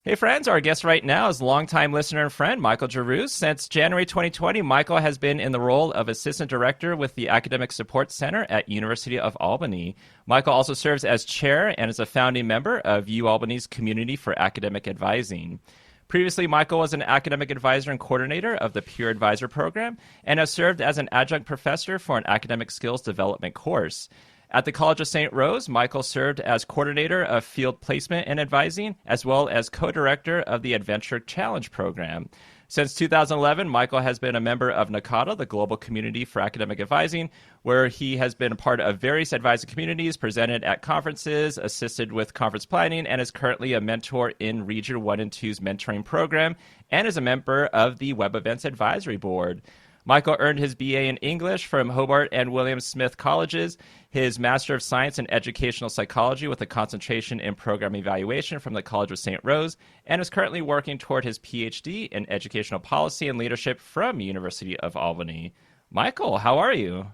Hey friends, our guest right now is longtime listener and friend Michael Geroux. Since January 2020, Michael has been in the role of Assistant Director with the Academic Support Center at University of Albany. Michael also serves as Chair and is a founding member of UAlbany's Community for Academic Advising. Previously, Michael was an academic advisor and coordinator of the Peer Advisor program and has served as an adjunct professor for an academic skills development course. At the College of St. Rose, Michael served as coordinator of field placement and advising, as well as co-director of the Adventure Challenge program. Since 2011, Michael has been a member of NACADA, the Global Community for Academic Advising, where he has been a part of various advising communities, presented at conferences, assisted with conference planning, and is currently a mentor in Region 1 and 2's mentoring program, and is a member of the Web Events Advisory Board. Michael earned his BA in English from Hobart and William Smith Colleges, his Master of Science in Educational Psychology with a concentration in Program Evaluation from the College of St. Rose, and is currently working toward his PhD in Educational Policy and Leadership from University of Albany. Michael, how are you?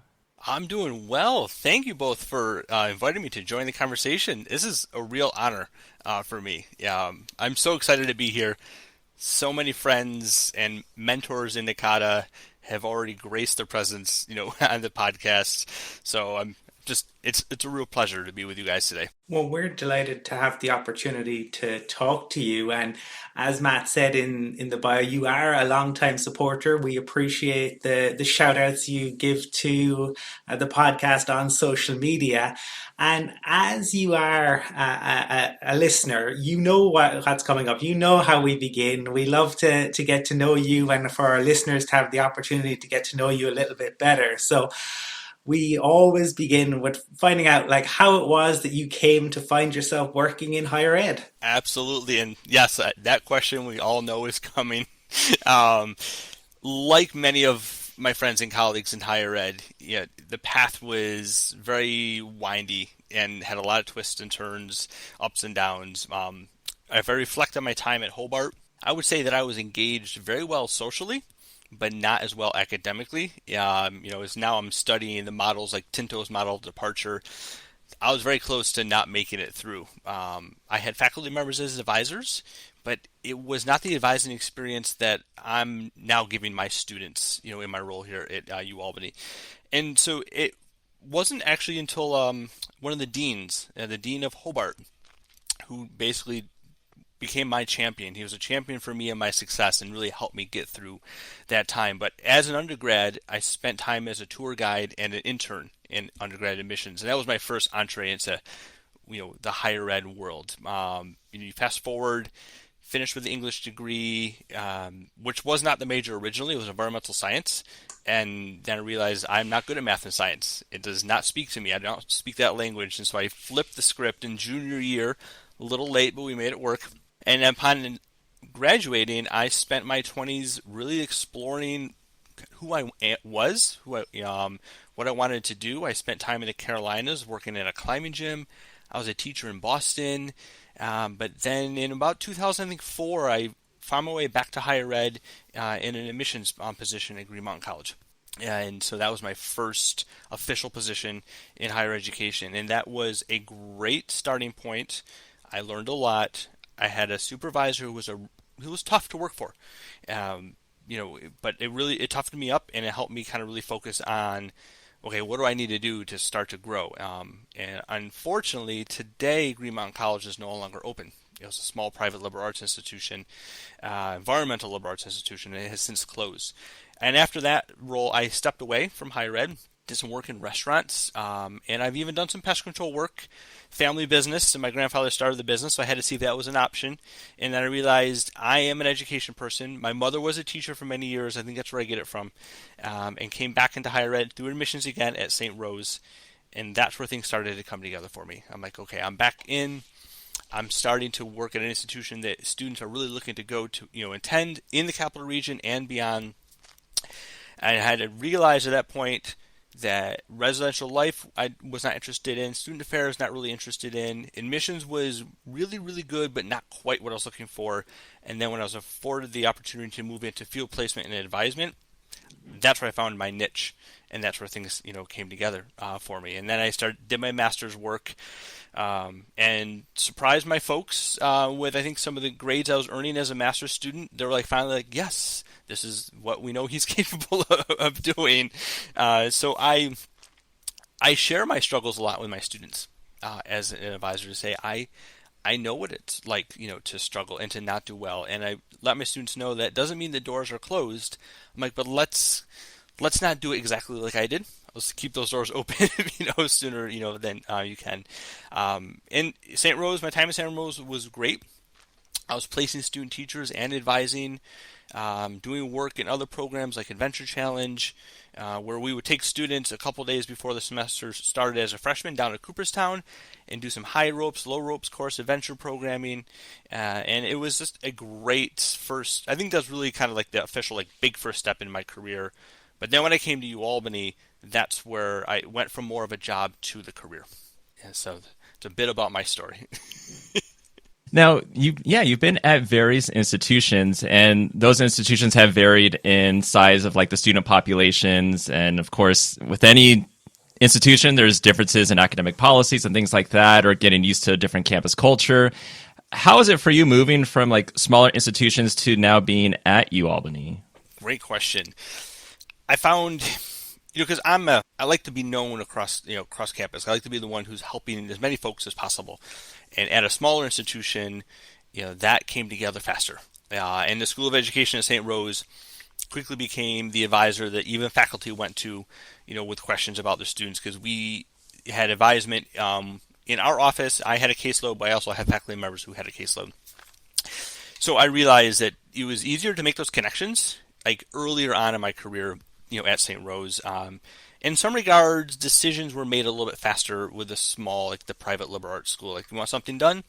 I'm doing well. Thank you both for inviting me to join the conversation. This is a real honor for me. I'm so excited to be here. So many friends and mentors in NACADA have already graced their presence, on the podcast. So I'm just it's a real pleasure to be with you guys today. Well, we're delighted to have the opportunity to talk to you. And as Matt said in the bio, you are a longtime supporter. We appreciate the shout outs you give to the podcast on social media. And as you are a listener, you know what's coming up. You know how we begin. We love to get to know you and for our listeners to have the opportunity to get to know you a little bit better. So we always begin with finding out like how it was that you came to find yourself working in higher ed. Absolutely, and yes, that question we all know is coming. Um, like many of my friends and colleagues in higher ed, the path was very windy and had a lot of twists and turns, ups and downs. If I reflect on my time at Hobart, I would say that I was engaged very well socially, but not as well academically. As now I'm studying the models like Tinto's model of departure. I was very close to not making it through. I had faculty members as advisors, but it was not the advising experience that I'm now giving my students, in my role here at UAlbany. And so it wasn't actually until one of the deans, the dean of Hobart, who basically became my champion. He was a champion for me and my success and really helped me get through that time. But as an undergrad, I spent time as a tour guide and an intern in undergrad admissions. And that was my first entree into, the higher ed world. You fast forward, finished with the English degree, which was not the major originally. It was environmental science. And then I realized I'm not good at math and science. It does not speak to me. I don't speak that language. And so I flipped the script in junior year, a little late, but we made it work. And upon graduating, I spent my 20s really exploring who I was, what I wanted to do. I spent time in the Carolinas working in a climbing gym. I was a teacher in Boston. But then in about 2004, I found my way back to higher ed in an admissions position at Green Mountain College. And so that was my first official position in higher education. And that was a great starting point. I learned a lot. I had a supervisor who was tough to work for, but it toughened me up and it helped me kind of really focus on, okay, what do I need to do to start to grow? And unfortunately, today Green Mountain College is no longer open. It was a small private liberal arts institution, environmental liberal arts institution, and it has since closed. And after that role, I stepped away from higher ed. Did some work in restaurants, and I've even done some pest control work, family business, and my grandfather started the business, so I had to see if that was an option. And then I realized I am an education person. My mother was a teacher for many years. I think that's where I get it from, and came back into higher ed through admissions again at St. Rose, and that's where things started to come together for me. I'm like, okay, I'm back in. I'm starting to work at an institution that students are really looking to go to, attend in the capital region and beyond. And I had to realize at that point that residential life I was not interested in, student affairs not really interested in, admissions was really, really good, but not quite what I was looking for. And then when I was afforded the opportunity to move into field placement and advisement, that's where I found my niche, and that's where things came together for me. And then I did my master's work, and surprised my folks with I think some of the grades I was earning as a master's student. They were finally yes, this is what we know he's capable of doing. So I share my struggles a lot with my students as an advisor, to say I know what it's like, to struggle and to not do well. And I let my students know that doesn't mean the doors are closed. I'm but let's not do it exactly like I did. Let's keep those doors open, sooner, than you can. And St. Rose, my time at St. Rose was great. I was placing student teachers and advising, doing work in other programs like Adventure Challenge, where we would take students a couple days before the semester started as a freshman down to Cooperstown and do some high ropes, low ropes course adventure programming. And it was just a great first, I think that's really kind of the official big first step in my career. But then when I came to Albany, that's where I went from more of a job to the career. And so it's a bit about my story. Now, you've been at various institutions, and those institutions have varied in size of the student populations. And of course, with any institution, there's differences in academic policies and things like that, or getting used to a different campus culture. How is it for you moving from smaller institutions to now being at UAlbany? Great question. I found, because I like to be known across campus. I like to be the one who's helping as many folks as possible. And at a smaller institution, that came together faster. And the School of Education at St. Rose quickly became the advisor that even faculty went to, with questions about their students, because we had advisement in our office. I had a caseload, but I also had faculty members who had a caseload. So I realized that it was easier to make those connections earlier on in my career, at St. Rose. In some regards, decisions were made a little bit faster with the small, the private liberal arts school. You want something done?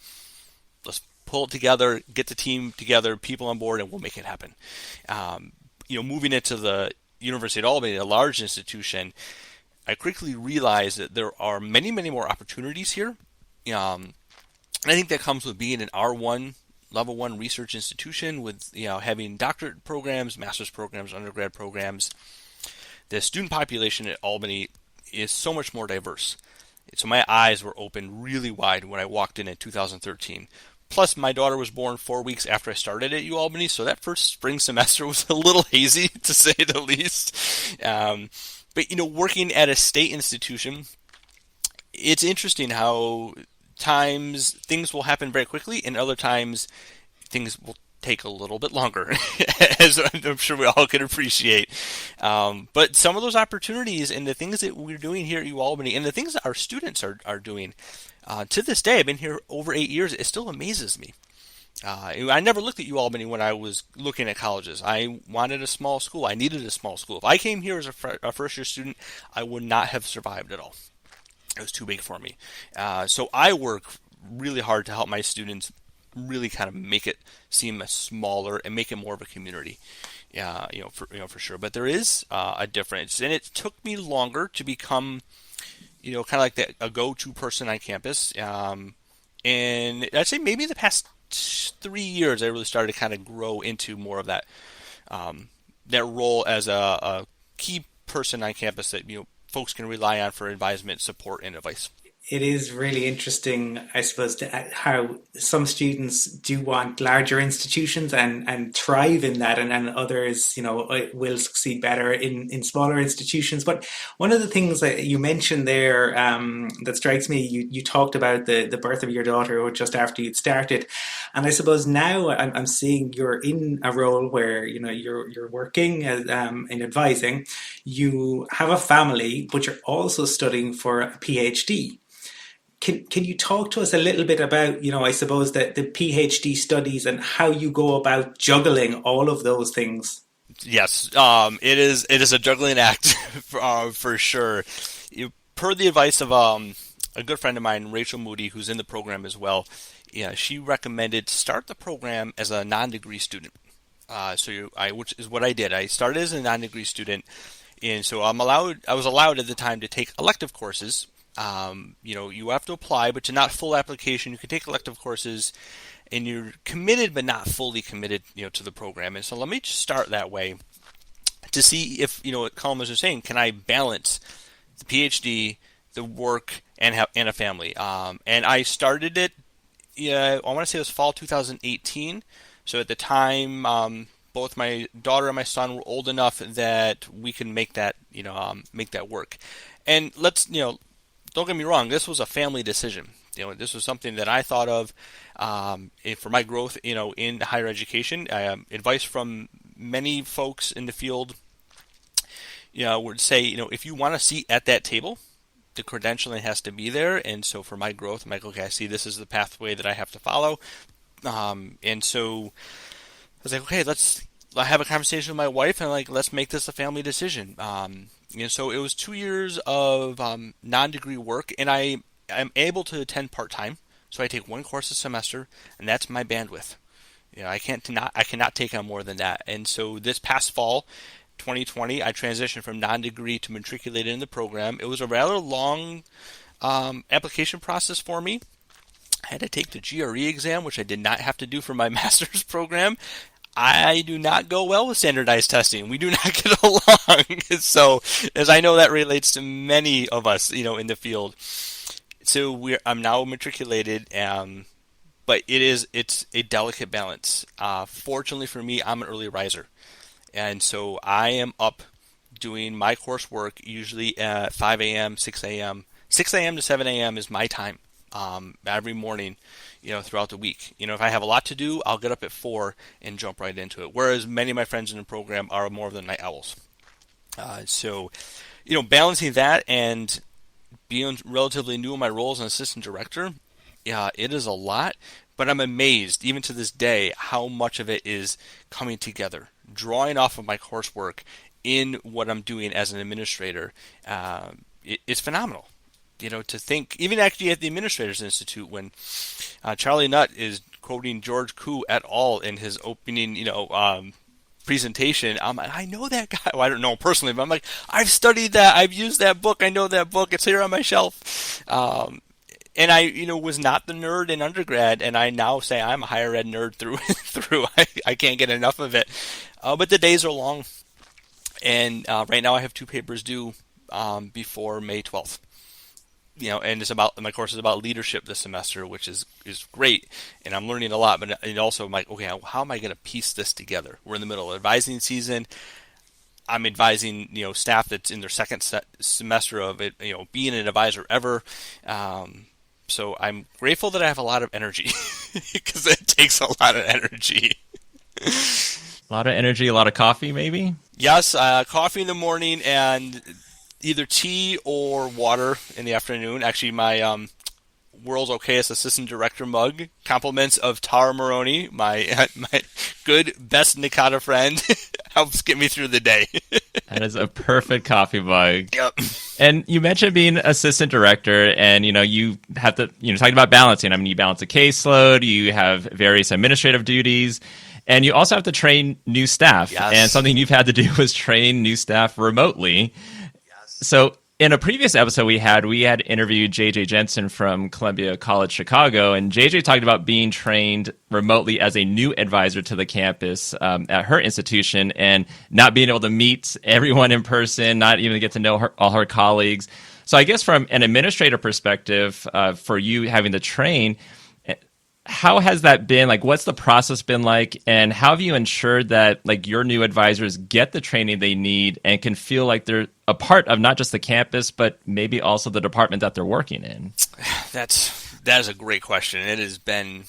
Let's pull it together, get the team together, people on board, and we'll make it happen. Moving into the University of Albany, a large institution, I quickly realized that there are many, many more opportunities here. And I think that comes with being an R1, level 1 research institution with, having doctorate programs, master's programs, undergrad programs. The student population at Albany is so much more diverse. So my eyes were open really wide when I walked in 2013. Plus, my daughter was born 4 weeks after I started at UAlbany, so that first spring semester was a little hazy, to say the least. But, working at a state institution, it's interesting how times things will happen very quickly, and other times things will take a little bit longer, as I'm sure we all can appreciate. But some of those opportunities and the things that we're doing here at UAlbany, and the things that our students are doing, to this day, I've been here over 8 years, it still amazes me. I never looked at UAlbany when I was looking at colleges. I wanted a small school. I needed a small school. If I came here as a first-year student, I would not have survived at all. It was too big for me. So I work really hard to help my students really kind of make it seem smaller and make it more of a community. For sure. But there is a difference, and it took me longer to become, kind of a go-to person on campus. And I'd say maybe the past 3 years, I really started to kind of grow into more of that role as a key person on campus that folks can rely on for advisement, support, and advice. It is really interesting, I suppose, how some students do want larger institutions and thrive in that, and others, will succeed better in smaller institutions. But one of the things that you mentioned there that strikes me, you talked about the birth of your daughter just after you'd started, and I suppose now I'm seeing you're in a role where you're working in advising, you have a family, but you're also studying for a PhD. Can you talk to us a little bit about, I suppose, the PhD studies and how you go about juggling all of those things? Yes, it is a juggling act for sure. Per the advice of a good friend of mine, Rachel Moody, who's in the program as well, she recommended start the program as a non-degree student. Which is what I did. I started as a non-degree student, and so I was allowed at the time to take elective courses. You have to apply, but to not full application, you can take elective courses, and you're committed but not fully committed, to the program. And so let me just start that way. to see if, columnists are saying, can I balance the PhD, the work, and a family? And I started it, I want to say it was fall 2018. So at the time, both my daughter and my son were old enough that we can make that, make that work. And don't get me wrong, this was a family decision. This was something that I thought of for my growth, in higher education. Advice from many folks in the field, would say, if you want a seat at that table, the credentialing has to be there. And so for my growth, I'm like, okay, I see this is the pathway that I have to follow. And so I was like, okay, let's have a conversation with my wife and let's make this a family decision. So it was 2 years of non-degree work, and I'm able to attend part-time. So I take one course a semester, and that's my bandwidth. I cannot take on more than that. And so this past fall, 2020, I transitioned from non-degree to matriculated in the program. It was a rather long application process for me. I had to take the GRE exam, which I did not have to do for my master's program. I do not go well with standardized testing. We do not get along. So, as I know, that relates to many of us, in the field. So I'm now matriculated, but it's a delicate balance. Fortunately for me, I'm an early riser. And so I am up doing my coursework usually at 5 a.m., 6 a.m. 6 a.m. to 7 a.m. is my time every morning, throughout the week. If I have a lot to do, I'll get up at 4 and jump right into it. Whereas many of my friends in the program are more of the night owls. So, balancing that and being relatively new in my role as an assistant director, it is a lot. But I'm amazed, even to this day, how much of it is coming together, drawing off of my coursework in what I'm doing as an administrator. It's phenomenal. To think, even actually at the Administrators Institute, when Charlie Nutt is quoting George Koo et al. In his opening, presentation, I'm like, I know that guy. Well, I don't know him personally, but I'm like, I've studied that. I've used that book. I know that book. It's here on my shelf. And I, was not the nerd in undergrad, and I now say I'm a higher ed nerd through and through. I can't get enough of it. But the days are long, and right now I have 2 papers due before May 12th. And my course is about leadership this semester, which is great, and I'm learning a lot. But it also, I'm like, okay, how am I going to piece this together? We're in the middle of advising season. I'm advising, staff that's in their second semester of it, being an advisor ever. So I'm grateful that I have a lot of energy because it takes a lot of energy. A lot of energy, a lot of coffee, maybe? Yes, coffee in the morning and either tea or water in the afternoon. Actually, my World's Okayest Assistant Director mug, compliments of Tara Maroney, my good, best NACADA friend, helps get me through the day. That is a perfect coffee mug. Yep. And you mentioned being assistant director, and you have to talking about balancing. I mean, you balance a caseload, you have various administrative duties, and you also have to train new staff. Yes. And something you've had to do was train new staff remotely. Yes. So in a previous episode we had interviewed JJ Jensen from Columbia College Chicago, and JJ talked about being trained remotely as a new advisor to the campus at her institution and not being able to meet everyone in person, not even get to know all her colleagues. So I guess from an administrator perspective, for you having to train, how has that been? What's the process been like, and how have you ensured that your new advisors get the training they need and can feel like they're a part of not just the campus, but maybe also the department that they're working in? That is a great question. It has been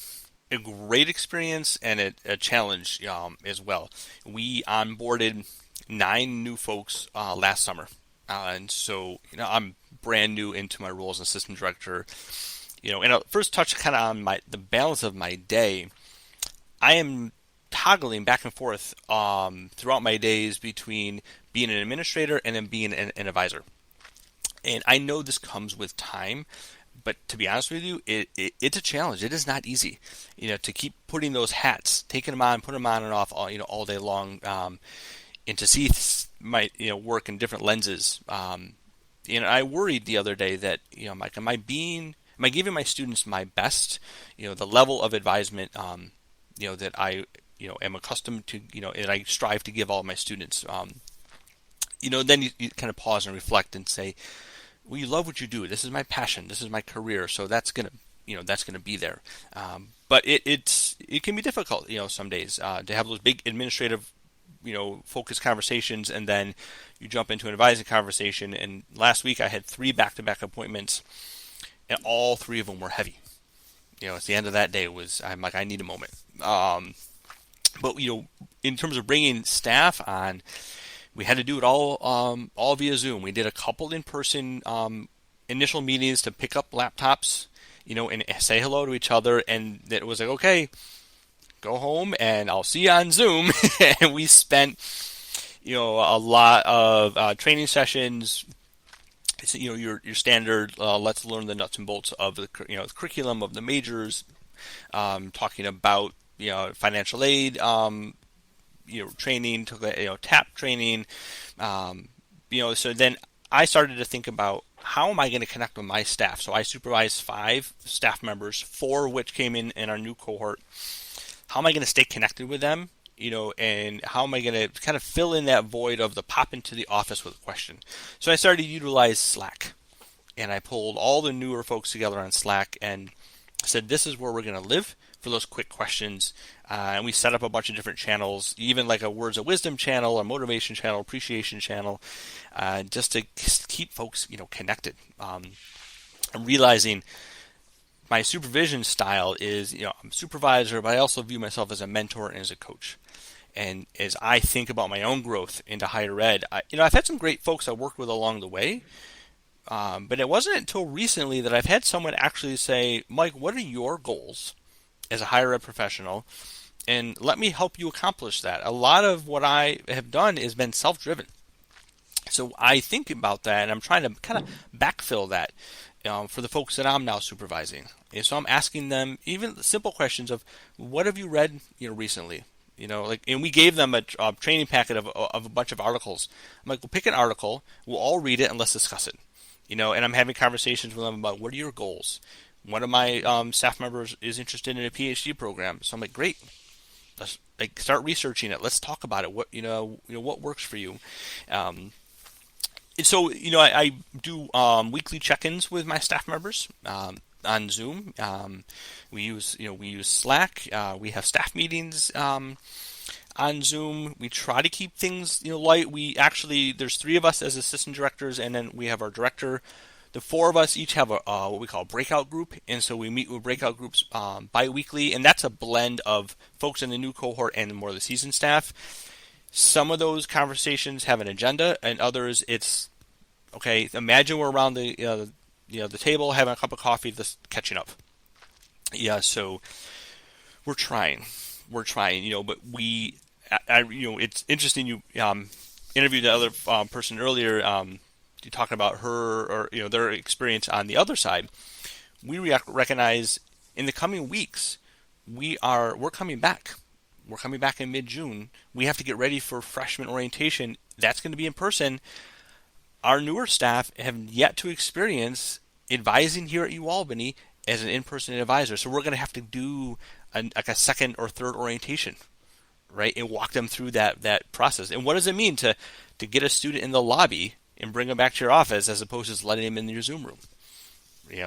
a great experience and a challenge as well. We onboarded 9 new folks last summer, and so I'm brand new into my role as assistant director. And I'll first touch kind of on the balance of my day. I am toggling back and forth throughout my days between being an administrator and then being an advisor. And I know this comes with time, but to be honest with you, it's a challenge. It is not easy, to keep putting those hats, taking them on, putting them on and off, all day long, and to see my work in different lenses. I worried the other day that am I giving my students my best? The level of advisement, that I am accustomed to, and I strive to give all my students. then you kind of pause and reflect and say, well, you love what you do. This is my passion. This is my career. So that's gonna be there. But it can be difficult, some days to have those big administrative, focused conversations, and then you jump into an advising conversation. And last week I had 3 back-to-back appointments, and all 3 of them were heavy. At the end of that day I'm like, I need a moment. But in terms of bringing staff on, we had to do it all via Zoom. We did a couple in-person initial meetings to pick up laptops, and say hello to each other. And it was like, okay, go home and I'll see you on Zoom. And we spent, a lot of training sessions. It's, your standard, let's learn the nuts and bolts of the the curriculum of the majors, talking about financial aid, training, TAP training, so then I started to think about, how am I going to connect with my staff? So I supervise 5 staff members, 4 of which came in our new cohort. How am I going to stay connected with them? And how am I going to kind of fill in that void of the pop into the office with a question? So I started to utilize Slack, and I pulled all the newer folks together on Slack and said, this is where we're going to live for those quick questions. And we set up a bunch of different channels, even like a words of wisdom channel, a motivation channel, appreciation channel, just to keep folks, connected. I'm realizing my supervision style is, I'm a supervisor, but I also view myself as a mentor and as a coach. And as I think about my own growth into higher ed, I've had some great folks I worked with along the way. But it wasn't until recently that I've had someone actually say, Mike, what are your goals as a higher ed professional? And let me help you accomplish that. A lot of what I have done has been self-driven. So I think about that, and I'm trying to kind of backfill that for the folks that I'm now supervising. And so I'm asking them even simple questions of, what have you read recently? And we gave them a training packet of a bunch of articles. I'm like, well, pick an article, we'll all read it and let's discuss it. And I'm having conversations with them about, what are your goals? One of my staff members is interested in a PhD program, so I'm like, great. Let's start researching it. Let's talk about it. What what works for you? And so I do weekly check-ins with my staff members on Zoom. We use Slack. We have staff meetings on Zoom. We try to keep things light. There's 3 of us as assistant directors, and then we have our director. The 4 of us each have what we call a breakout group, and so we meet with breakout groups bi-weekly, and that's a blend of folks in the new cohort and more of the seasoned staff. Some of those conversations have an agenda, and others it's, okay, imagine we're around the table having a cup of coffee, just catching up. Yeah, so we're trying, but it's interesting. You interviewed the other person earlier. You talking about her or their experience on the other side. We recognize in the coming weeks we're coming back. We're coming back in mid-June. We have to get ready for freshman orientation. That's going to be in person. Our newer staff have yet to experience advising here at UAlbany as an in-person advisor. So we're going to have to do a second or third orientation, right, and walk them through that process. And what does it mean to get a student in the lobby and bring them back to your office as opposed to just letting them in your Zoom room?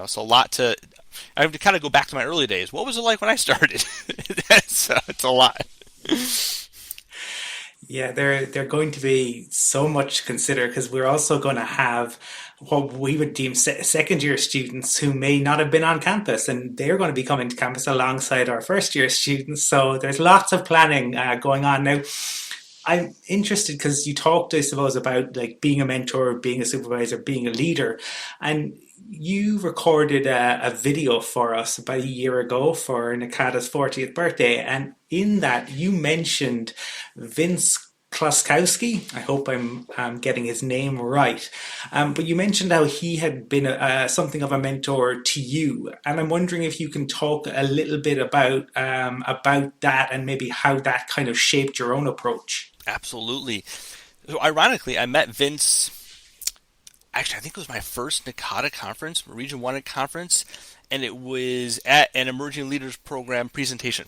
So I have to kind of go back to my early days. What was it like when I started? It's a lot. Yeah, they're going to be so much to consider, because we're also going to have what we would deem second year students who may not have been on campus, and they're going to be coming to campus alongside our first year students. So there's lots of planning going on now. I'm interested because you talked, I suppose, about like being a mentor, being a supervisor, being a leader, and you recorded a video for us about a year ago for NACADA's 40th birthday, and in that you mentioned Vince Kloskowski. I hope I'm getting his name right. But you mentioned how he had been something of a mentor to you, and I'm wondering if you can talk a little bit about that and maybe how that kind of shaped your own approach. Absolutely. So ironically, I met Vince. Actually, I think it was my first NACADA conference, Region 1 conference, and it was at an Emerging Leaders Program presentation.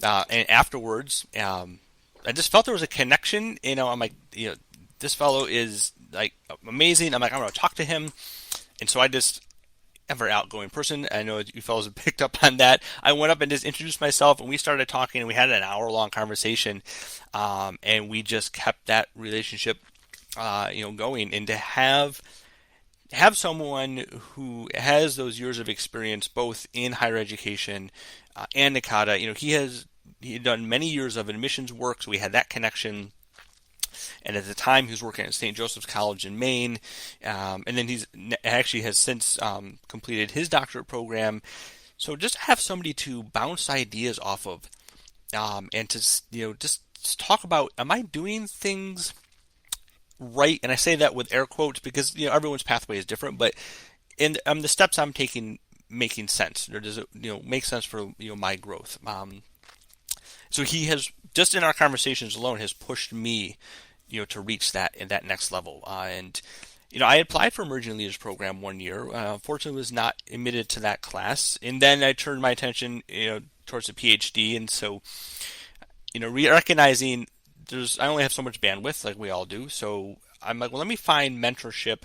And afterwards, I just felt there was a connection. I'm like, this fellow is like amazing. I'm like, I'm going to talk to him. And so I just, I'm a very outgoing person. I know you fellows have picked up on that. I went up and just introduced myself, and we started talking, and we had an hour-long conversation, and we just kept that relationship, going. And to have someone who has those years of experience, both in higher education and NACADA, he had done many years of admissions work, so we had that connection. And at the time, he was working at St. Joseph's College in Maine, and then he's actually has since completed his doctorate program. So just have somebody to bounce ideas off of, and to just talk about, am I doing things right? And I say that with air quotes because everyone's pathway is different, but in the steps I'm taking making sense, or does it make sense for my growth? So he has, just in our conversations alone, has pushed me, to reach that next level. And I applied for Emerging Leaders Program 1 year. Unfortunately, was not admitted to that class. And then I turned my attention, towards the PhD. And so, recognizing I only have so much bandwidth, like we all do. So I'm like, well, let me find mentorship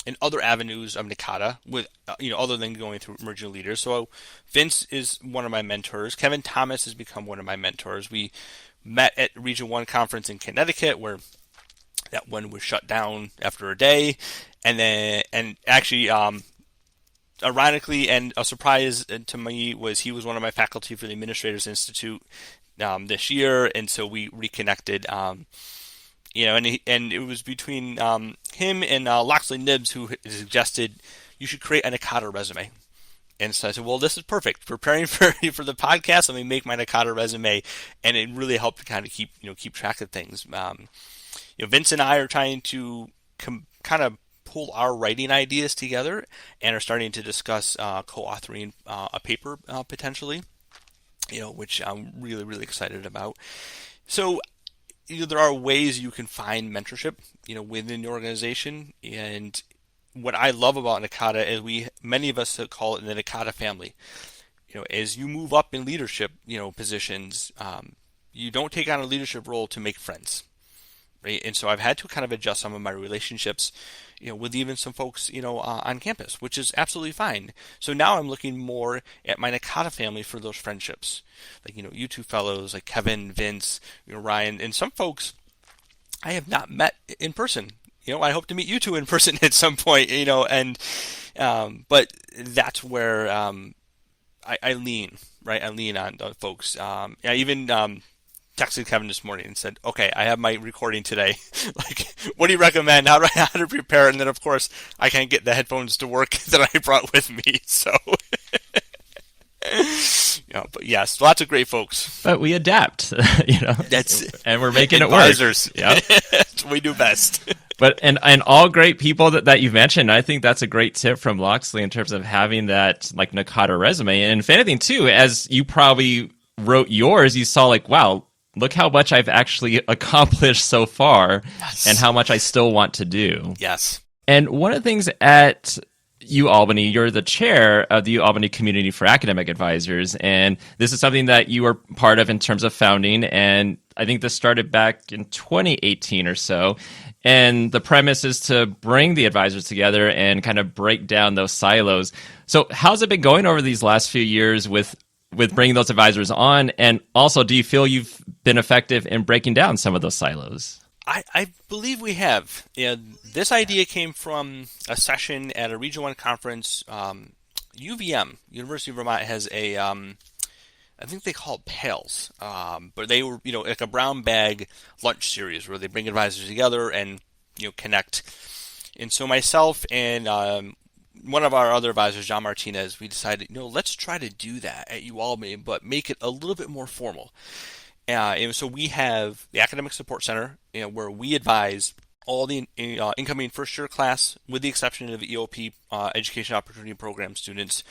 in other avenues of NACADA with, other than going through Emerging Leaders. So Vince is one of my mentors. Kevin Thomas has become one of my mentors. We met at Region 1 conference in Connecticut, where that one was shut down after a day. And actually, ironically, and a surprise to me, was he was one of my faculty for the Administrators Institute this year. And so we reconnected, and it was between him and Loxley Nibbs who suggested you should create a NACADA resume. And so I said, well, this is perfect. Preparing for the podcast, let me make my NACADA resume, and it really helped to kind of keep track of things. Vince and I are trying to kind of pull our writing ideas together, and are starting to discuss co-authoring a paper potentially, which I'm really, really excited about. So there are ways you can find mentorship, within the organization. And what I love about NACADA is many of us call it the NACADA family. As you move up in leadership, positions, you don't take on a leadership role to make friends, right? And so I've had to kind of adjust some of my relationships, with even some folks, on campus, which is absolutely fine. So now I'm looking more at my NACADA family for those friendships, like, you two fellows, like Kevin, Vince, Ryan, and some folks I have not met in person. I hope to meet you two in person at some point, but that's where I lean, right? I lean on folks. I even texted Kevin this morning and said, okay, I have my recording today. Like, what do you recommend? How to prepare? And then, of course, I can't get the headphones to work that I brought with me. So, but yes, lots of great folks. But we adapt, and we're making advisors. It work. Yeah, that's what we do best. But and all great people that you've mentioned, I think that's a great tip from Loxley in terms of having that like NACADA resume. And if anything, too, as you probably wrote yours, you saw like, wow, look how much I've actually accomplished so far, yes, and how much I still want to do. Yes. And one of the things at UAlbany, you're the chair of the UAlbany Community for Academic Advisors, and this is something that you were part of in terms of founding, and I think this started back in 2018 or so. And the premise is to bring the advisors together and kind of break down those silos. So how's it been going over these last few years with bringing those advisors on? And also, do you feel you've been effective in breaking down some of those silos? I believe we have. This idea came from a session at a Region 1 conference. UVM, University of Vermont, has a, I think they call it PALS, but they were, like a brown bag lunch series where they bring advisors together and, connect. And so myself and one of our other advisors, John Martinez, we decided, let's try to do that at UAlbany, but make it a little bit more formal. And so we have the Academic Support Center, where we advise all the incoming first-year class, with the exception of the EOP, Education Opportunity Program students,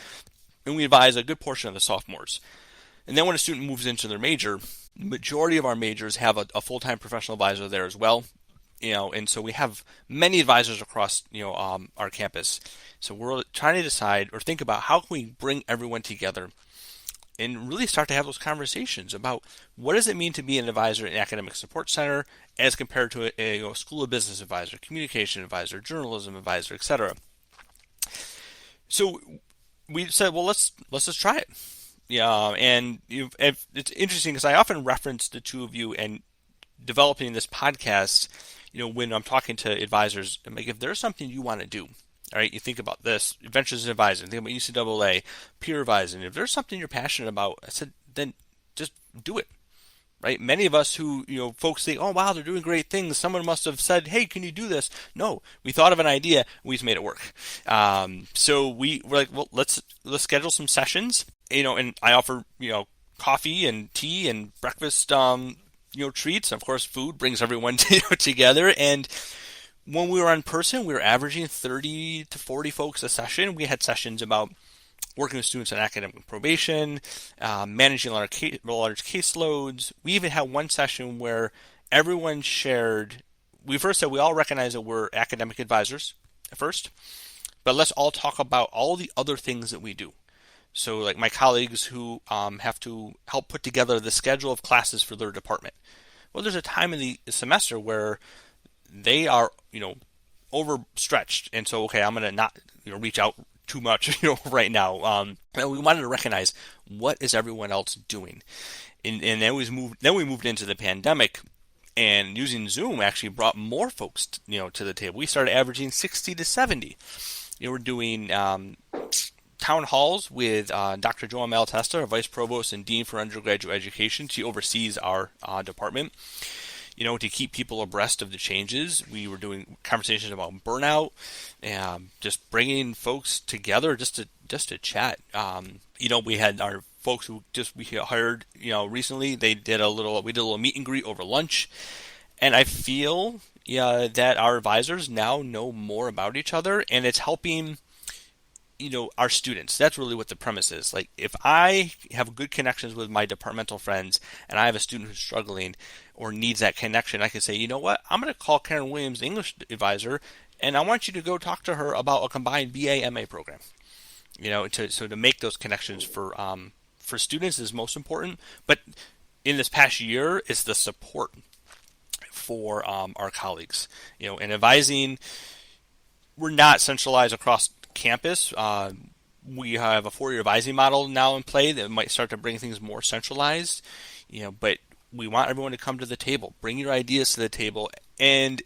and we advise a good portion of the sophomores. And then when a student moves into their major, the majority of our majors have a full-time professional advisor there as well. And so we have many advisors across, our campus. So we're trying to decide or think about how can we bring everyone together and really start to have those conversations about what does it mean to be an advisor in an academic support center as compared to a school of business advisor, communication advisor, journalism advisor, etc. So we said, well, let's just try it. Yeah, and it's interesting because I often reference the two of you and developing this podcast. When I'm talking to advisors, I'm like, if there's something you want to do, all right, you think about this, Adventures in Advising, think about UCAA, peer advising. If there's something you're passionate about, I said, then just do it, right? Many of us who, folks think, oh, wow, they're doing great things. Someone must have said, hey, can you do this? No, we thought of an idea, we just made it work. So we're like, well, let's schedule some sessions, and I offer, coffee and tea and breakfast, treats. Of course, food brings everyone together. And when we were in person, we were averaging 30 to 40 folks a session. We had sessions about working with students on academic probation, managing large caseloads. We even had one session where everyone shared. We first said we all recognize that we're academic advisors at first, but let's all talk about all the other things that we do. So like my colleagues who have to help put together the schedule of classes for their department. Well, there's a time in the semester where they are, overstretched. And so, okay, I'm going to not, reach out too much, right now. And we wanted to recognize what is everyone else doing. And then we moved into the pandemic, and using Zoom actually brought more folks, to the table. We started averaging 60 to 70. We're doing town halls with Dr. Joan Malatesta, our Vice Provost and Dean for Undergraduate Education. She oversees our department. To keep people abreast of the changes. We were doing conversations about burnout, and just bringing folks together just to chat. We had our folks who we hired, recently. We did a little meet and greet over lunch, and I feel that our advisors now know more about each other, and it's helping. Our students. That's really what the premise is. Like, if I have good connections with my departmental friends and I have a student who's struggling or needs that connection, I can say, you know what, I'm going to call Karen Williams, the English advisor, and I want you to go talk to her about a combined BA-MA program. To make those connections for students is most important. But in this past year, it's the support for our colleagues. In advising, we're not centralized across campus. We have a 4-year advising model now in play that might start to bring things more centralized, but we want everyone to come to the table, bring your ideas to the table, and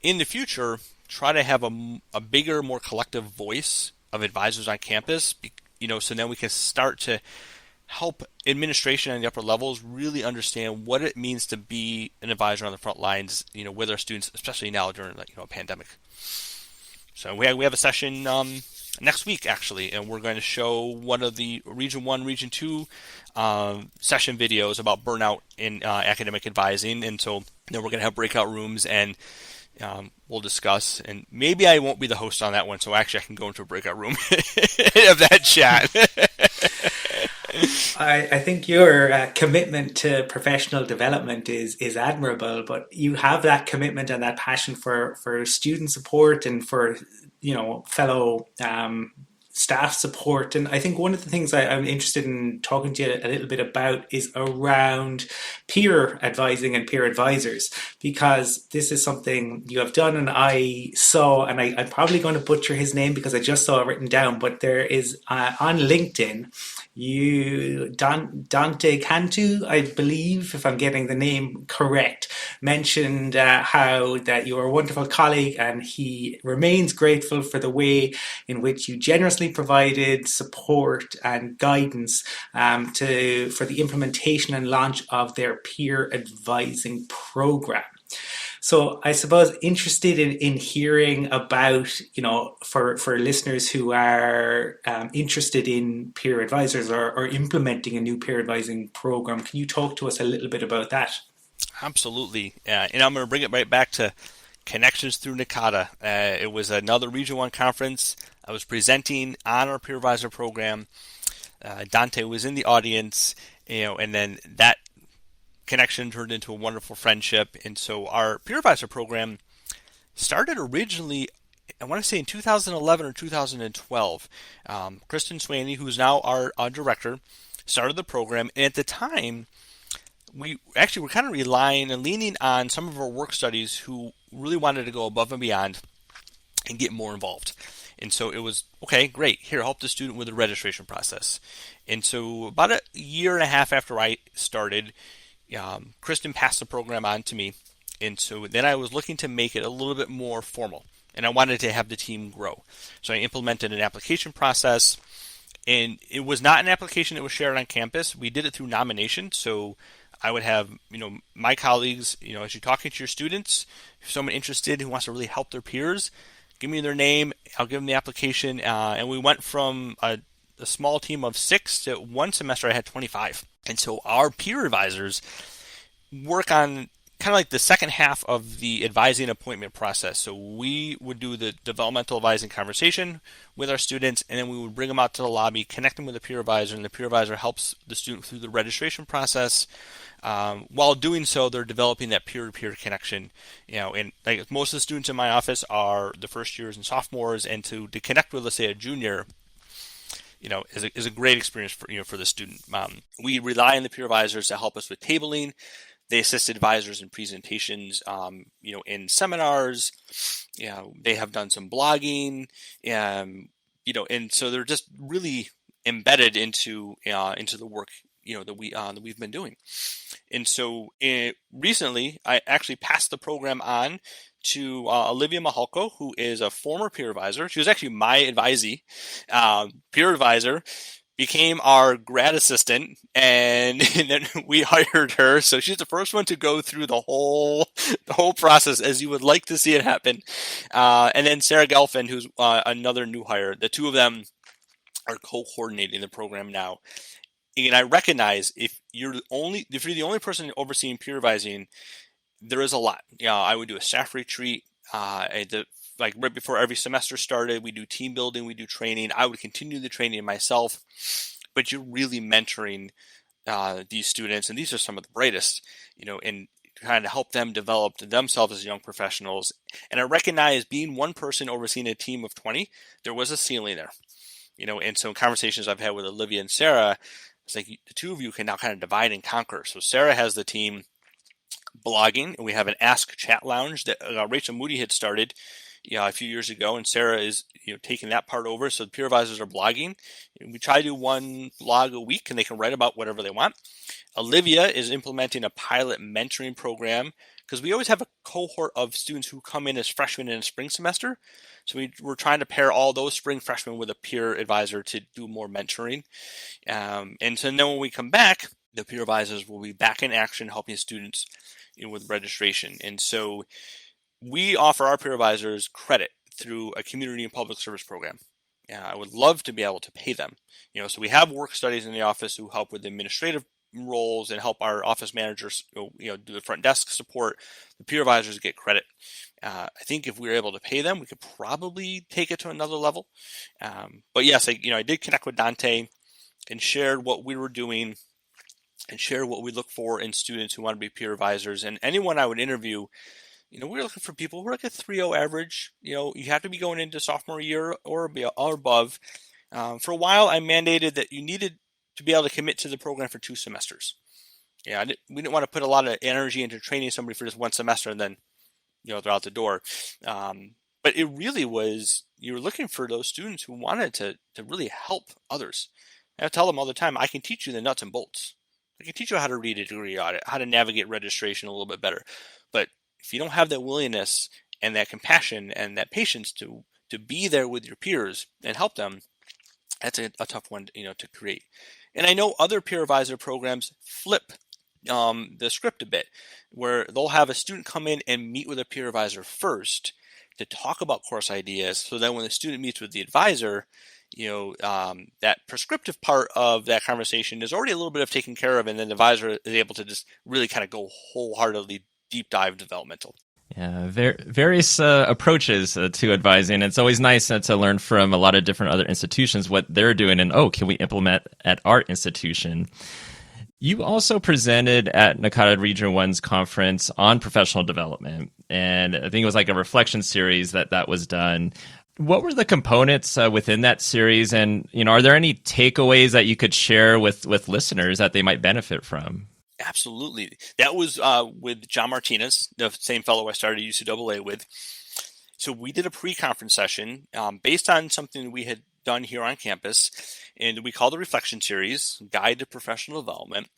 in the future, try to have a bigger, more collective voice of advisors on campus, so then we can start to help administration on the upper levels really understand what it means to be an advisor on the front lines, with our students, especially now during a pandemic. So we have a session next week, actually, and we're going to show one of the Region 1, Region 2 session videos about burnout in academic advising. And so then we're going to have breakout rooms, and we'll discuss. And maybe I won't be the host on that one, so actually I can go into a breakout room of that chat. I think your commitment to professional development is admirable, but you have that commitment and that passion for student support and for fellow staff support. And I think one of the things I'm interested in talking to you a little bit about is around peer advising and peer advisors, because this is something you have done, and I saw, and I'm probably going to butcher his name because I just saw it written down, but there is on LinkedIn, Dante Cantu, I believe, if I'm getting the name correct, mentioned how that you are a wonderful colleague, and he remains grateful for the way in which you generously provided support and guidance for the implementation and launch of their peer advising program. So I suppose interested in hearing about, for listeners who are interested in peer advisors or implementing a new peer advising program, can you talk to us a little bit about that? Absolutely. And I'm going to bring it right back to Connections through NACADA. It was another Region 1 conference. I was presenting on our peer advisor program. Dante was in the audience, and then that connection turned into a wonderful friendship. And so our peer advisor program started originally, I want to say in 2011 or 2012. Kristen Swaney, who's now our director, started the program. And at the time, we actually were kind of relying and leaning on some of our work studies who really wanted to go above and beyond and get more involved. And so it was, okay, great, here, help the student with the registration process. And so about a year and a half after I started, Kristen passed the program on to me. And so then I was looking to make it a little bit more formal. And I wanted to have the team grow. So I implemented an application process. And it was not an application that was shared on campus. We did it through nomination. So I would have, my colleagues, as you're talking to your students, if someone interested who wants to really help their peers, give me their name, I'll give them the application. And we went from a small team of 6 to one semester I had 25. And so our peer advisors work on kind of like the second half of the advising appointment process. So we would do the developmental advising conversation with our students, and then we would bring them out to the lobby, connect them with the peer advisor, and the peer advisor helps the student through the registration process. While doing so, they're developing that peer-to-peer connection. And like most of the students in my office are the first years and sophomores, and to connect with, let's say, a junior, is a great experience for the student. We rely on the peer advisors to help us with tabling. They assist advisors in presentations, in seminars. They have done some blogging, and so they're just really embedded into the work that we've been doing. And so recently, I actually passed the program on to Olivia Mahalko, who is a former peer advisor. She was actually my advisee, peer advisor. Became our grad assistant, and then we hired her. So she's the first one to go through the whole process as you would like to see it happen. And then Sarah Gelfin, who's another new hire. The two of them are co-coordinating the program now. And I recognize if you're the only person overseeing peer advising, there is a lot. I would do a staff retreat. Like right before every semester started, we do team building, we do training. I would continue the training myself, but you're really mentoring these students, and these are some of the brightest, and trying to help them develop themselves as young professionals. And I recognize being one person overseeing a team of 20, there was a ceiling there, and so in conversations I've had with Olivia and Sarah, it's like the two of you can now kind of divide and conquer. So Sarah has the team blogging, and we have an Ask Chat Lounge that Rachel Moody had started a few years ago, and Sarah is taking that part over. So the peer advisors are blogging. We try to do one blog a week, and they can write about whatever they want. Olivia is implementing a pilot mentoring program because we always have a cohort of students who come in as freshmen in a spring semester. So we're trying to pair all those spring freshmen with a peer advisor to do more mentoring. And so then when we come back, the peer advisors will be back in action helping students with registration. And so we offer our peer advisors credit through a community and public service program. I would love to be able to pay them. So we have work studies in the office who help with administrative roles and help our office managers, do the front desk support. The peer advisors get credit. I think if we were able to pay them, we could probably take it to another level. But yes, I did connect with Dante and shared what we were doing and shared what we look for in students who want to be peer advisors. And anyone I would interview, we're looking for people who are like a 3.0 average. You have to be going into sophomore year or above. For a while, I mandated that you needed to be able to commit to the program for 2 semesters. We didn't want to put a lot of energy into training somebody for just 1 semester and then, they're out the door. But it really was, you were looking for those students who wanted to really help others. And I tell them all the time, I can teach you the nuts and bolts. I can teach you how to read a degree audit, how to navigate registration a little bit better. But if you don't have that willingness and that compassion and that patience to be there with your peers and help them, that's a tough one, to create. And I know other peer advisor programs flip the script a bit, where they'll have a student come in and meet with a peer advisor first to talk about course ideas. So then when the student meets with the advisor, that prescriptive part of that conversation is already a little bit of taken care of, and then the advisor is able to just really kind of go wholeheartedly deep dive developmental. Yeah, various approaches to advising. It's always nice to learn from a lot of different other institutions what they're doing, and can we implement at our institution? You also presented at NACADA Region 1's conference on professional development, and I think it was like a reflection series that was done. What were the components within that series, and are there any takeaways that you could share with listeners that they might benefit from? Absolutely. That was with John Martinez, the same fellow I started UCAA with. So we did a pre-conference session based on something we had done here on campus, and we called the Reflection Series, Guide to Professional Development.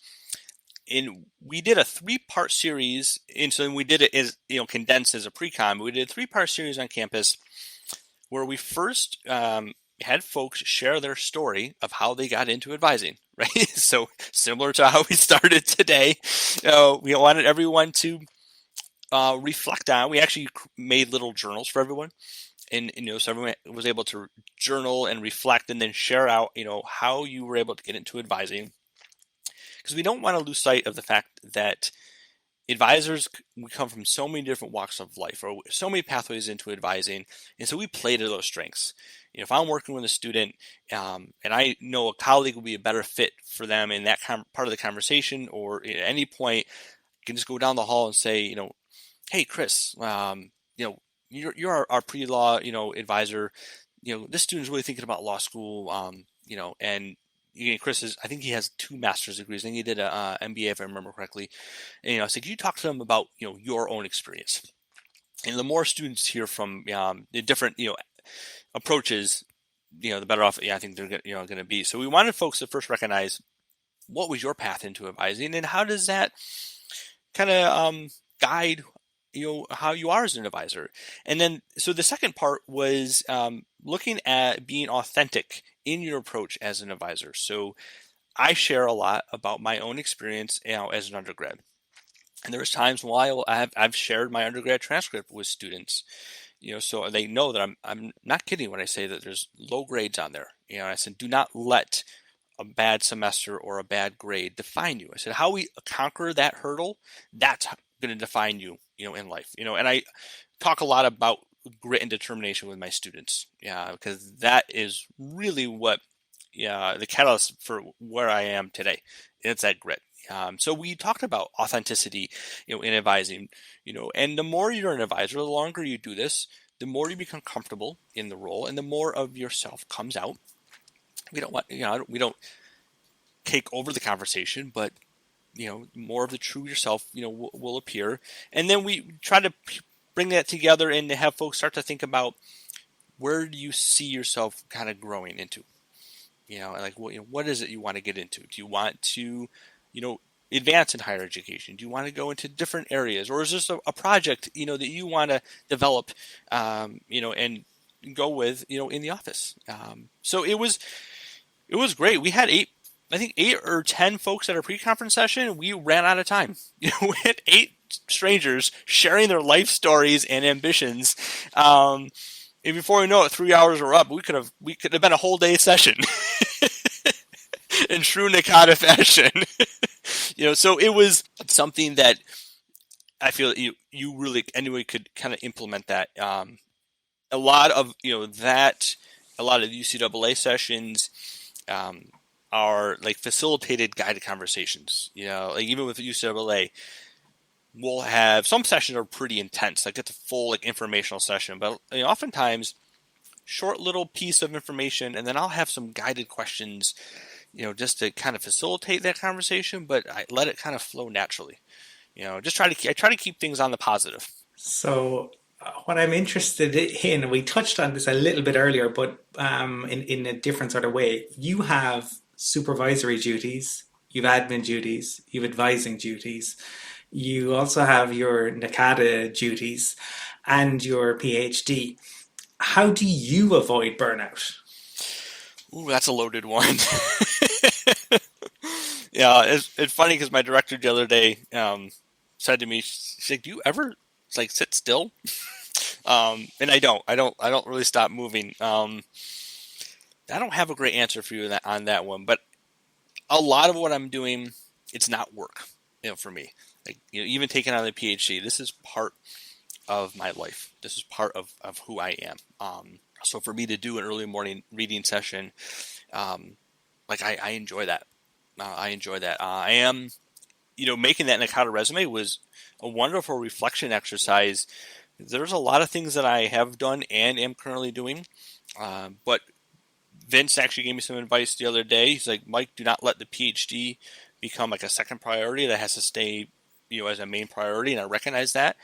And we did a 3-part series, and so we did it as condensed as a pre-con. We did a 3-part series on campus where we first had folks share their story of how they got into advising, right? So similar to how we started today, we wanted everyone to reflect on. We actually made little journals for everyone, and so everyone was able to journal and reflect, and then share out, how you were able to get into advising, because we don't want to lose sight of the fact that advisors, we come from so many different walks of life, or so many pathways into advising, and so we play to those strengths. If I'm working with a student, and I know a colleague will be a better fit for them in that part of the conversation, or at any point, I can just go down the hall and say, hey, Chris, you're our pre-law, advisor. This student's really thinking about law school, and Chris I think he has 2 master's degrees. I think he did a MBA, if I remember correctly. And, I said, can you talk to them about, your own experience? And the more students hear from the different, approaches, the better off, I think they're going to be. So we wanted folks to first recognize what was your path into advising, and how does that kind of guide how you are as an advisor. And then so the second part was looking at being authentic in your approach as an advisor. So I share a lot about my own experience as an undergrad, and there's times while I've shared my undergrad transcript with students, so they know that I'm not kidding when I say that there's low grades on there. I said, do not let a bad semester or a bad grade define you. I said, how we conquer that hurdle, that's going to define you, in life. And I talk a lot about grit and determination with my students, because that is really what, the catalyst for where I am today. It's that grit. So we talked about authenticity, in advising, and the more you're an advisor, the longer you do this, the more you become comfortable in the role, and the more of yourself comes out. We don't want, we don't take over the conversation, but more of the true yourself, will appear. And then we try to bring that together and have folks start to think about, where do you see yourself kind of growing into? Like, what is it you want to get into? Do you want to, advance in higher education? Do you want to go into different areas, or is this a project, that you want to develop, and go with, in the office? So it was great. We had 8 or 10 folks at our pre-conference session. We ran out of time. We had 8 strangers sharing their life stories and ambitions. And before we know it, 3 hours were up. We could have been a whole day session in true NACADA fashion. So it was something that I feel you really anyone could kind of implement that. A lot of UCAA sessions are like facilitated guided conversations. Like even with UCAA, we'll have some sessions are pretty intense. Like it's a full informational session, but oftentimes short little piece of information, and then I'll have some guided questions, just to kind of facilitate that conversation. But I let it kind of flow naturally. I try to keep things on the positive. So what I'm interested in, we touched on this a little bit earlier, but in a different sort of way. You have supervisory duties, you've admin duties, you've advising duties. You also have your NACADA duties and your PhD. How do you avoid burnout? Ooh, that's a loaded one. Yeah, it's funny because my director the other day said to me, she's like, "Do you ever sit still?" And I don't really stop moving. I don't have a great answer for you on that one, but a lot of what I'm doing, it's not work, for me. Like, even taking on the PhD, this is part of my life. This is part of who I am. So for me to do an early morning reading session, I enjoy that. I enjoy that. I am, making that NACADA resume was a wonderful reflection exercise There's a lot of things that I have done and am currently doing, but Vince actually gave me some advice the other day. He's like, Mike, do not let the PhD become like a second priority. That has to stay, as a main priority. And I recognize that.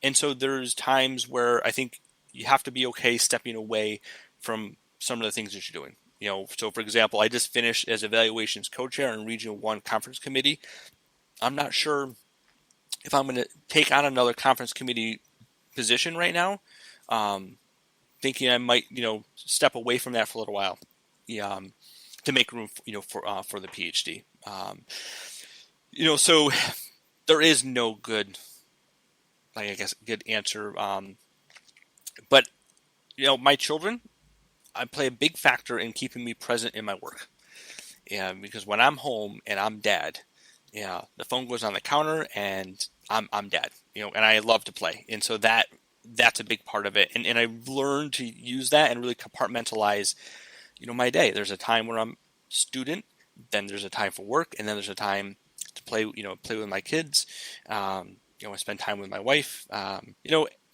And so there's times where I think you have to be okay stepping away from some of the things that you're doing. So for example, I just finished as evaluations co-chair in Region 1 conference committee. I'm not sure if I'm going to take on another conference committee position right now. Thinking I might, step away from that for a little while, to make room, for the PhD. So there is no good, good answer. But my children, I play a big factor in keeping me present in my work. Yeah, because when I'm home and I'm dad, the phone goes on the counter and I'm dad, and I love to play, and so that's a big part of it. And I've learned to use that and really compartmentalize, my day. There's a time where I'm student, then there's a time for work, and then there's a time to play, play with my kids. I spend time with my wife, and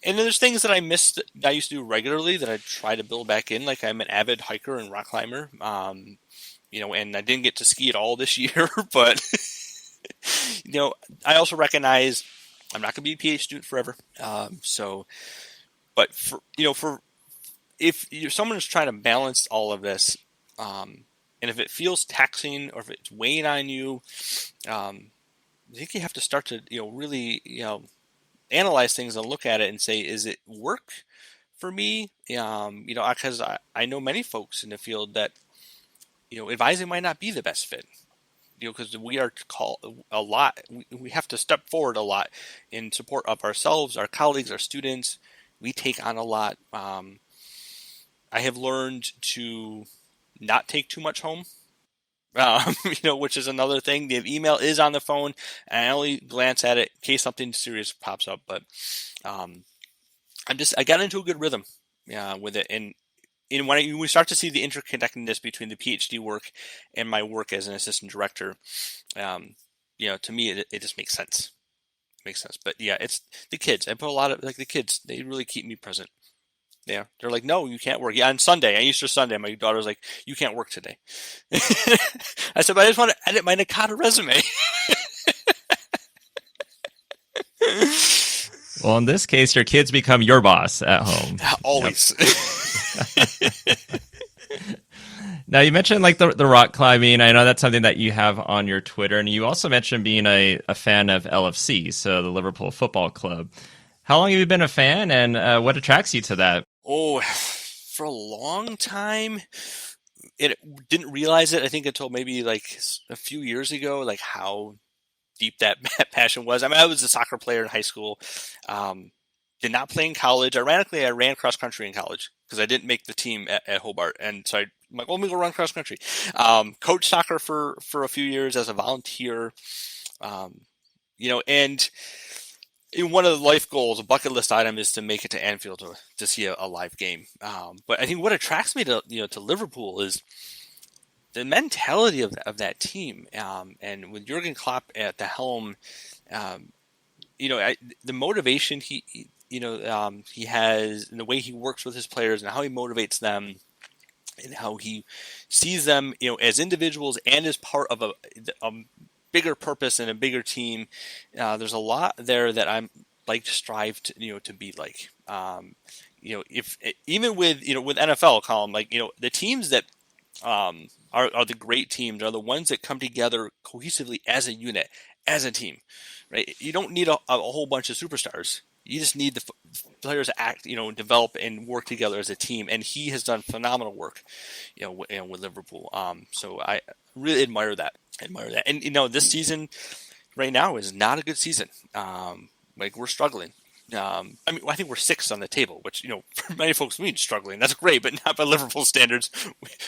then there's things that I missed that I used to do regularly that I try to build back in. Like I'm an avid hiker and rock climber, and I didn't get to ski at all this year, but, I also recognize I'm not going to be a PhD student forever. But if someone is trying to balance all of this, and if it feels taxing or if it's weighing on you, I think you have to start to, really, analyze things and look at it and say, is it work for me? Because I know many folks in the field that, advising might not be the best fit. Because we are called a lot, we have to step forward a lot in support of ourselves, our colleagues, our students. We take on a lot. I have learned to not take too much home, which is another thing. The email is on the phone, and I only glance at it in case something serious pops up. But I got into a good rhythm with it, and when we start to see the interconnectedness between the PhD work and my work as an assistant director, to me it just makes sense. But yeah, it's the kids. I put a lot of the kids. They really keep me present. Yeah, they're like, no, you can't work. Yeah, on Sunday, on Easter Sunday, my daughter was like, you can't work today. I said, but I just want to edit my NACADA resume. Well, in this case, your kids become your boss at home. Always. Now, you mentioned the rock climbing. I know that's something that you have on your Twitter, and you also mentioned being a fan of LFC, so the Liverpool Football Club. How long have you been a fan, and what attracts you to that? Oh, for a long time. It didn't realize it, I think, until maybe a few years ago, how deep that passion was. I mean, I was a soccer player in high school. Did not play in college. Ironically, I ran cross country in college because I didn't make the team at Hobart. And so I'm like, well, let me go run cross country. Coached soccer for a few years as a volunteer. And one of the life goals, a bucket list item, is to make it to Anfield to see a live game. But I think what attracts me to Liverpool is the mentality of that team. And with Jurgen Klopp at the helm, the motivation he has, and the way he works with his players and how he motivates them and how he sees them, as individuals and as part of a bigger purpose and a bigger team. There's a lot there that I'm to strive to, to be like. If even with NFL, Colin, the teams that are the great teams are the ones that come together cohesively as a unit, as a team, right? You don't need a whole bunch of superstars. You just need the players to act, develop and work together as a team. And he has done phenomenal work, with Liverpool. So I really admire that. And, this season right now is not a good season. We're struggling. I think we're sixth on the table, which, for many folks means struggling. That's great, but not by Liverpool standards.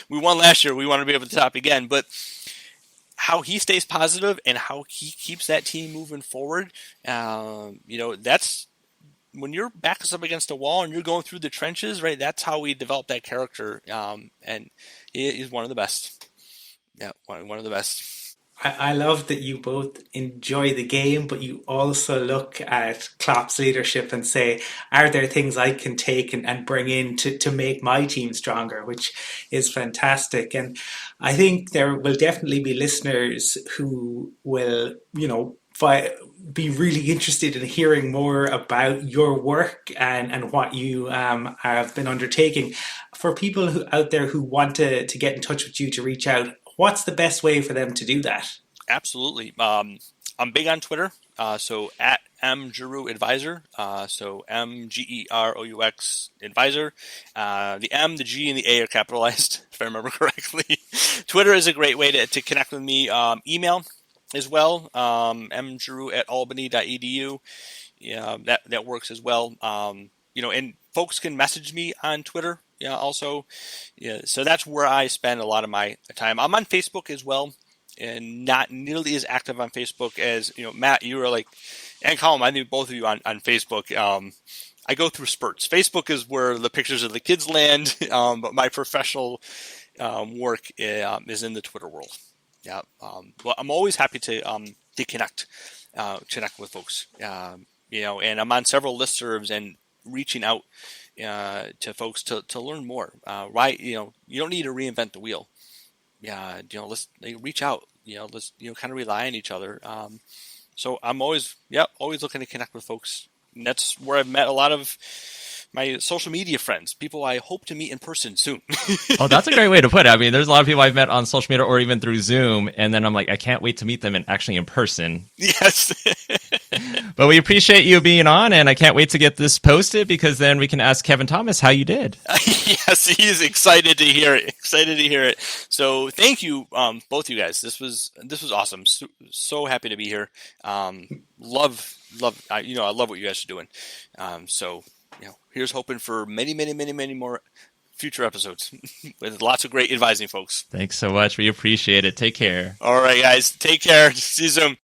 We won last year. We want to be able to top again. But how he stays positive and how he keeps that team moving forward, that's when your back is up against a wall and you're going through the trenches, right? That's how we develop that character. And he is one of the best. Yeah, one of the best. I love that you both enjoy the game, but you also look at Klopp's leadership and say, are there things I can take and bring in to make my team stronger, which is fantastic. And I think there will definitely be listeners who will, be really interested in hearing more about your work and what you have been undertaking. For people out there who want to get in touch with you, to reach out, what's the best way for them to do that? Absolutely. I'm big on Twitter, so at Geroux Advisor, so MGEROUX Advisor. The M, the G, and the A are capitalized, if I remember correctly. Twitter is a great way to connect with me. Email as well, mgeroux@albany.edu. Yeah, that works as well. And folks can message me on Twitter. Yeah, also. Yeah, so that's where I spend a lot of my time. I'm on Facebook as well, and not nearly as active on Facebook as, Matt, you were like, and Colin, I knew both of you on Facebook. I go through spurts. Facebook is where the pictures of the kids land, but my professional work is in the Twitter world. Yeah. Well, I'm always happy to connect with folks. And I'm on several listservs and reaching out to folks to learn more. Right? You don't need to reinvent the wheel. Yeah, let's reach out. Let's kind of rely on each other. So I'm always looking to connect with folks. And that's where I've met a lot of my social media friends, people I hope to meet in person soon. Oh, that's a great way to put it. I mean, there's a lot of people I've met on social media or even through Zoom, and then I'm like, I can't wait to meet them actually in person. Yes. But we appreciate you being on, and I can't wait to get this posted because then we can ask Kevin Thomas how you did. Yes, he's excited to hear it. So thank you, both of you guys. This was awesome. So happy to be here. Love. I love what you guys are doing. Here's hoping for many, many, many, many more future episodes with lots of great advising folks. Thanks so much. We appreciate it. Take care. All right, guys. Take care. See you soon.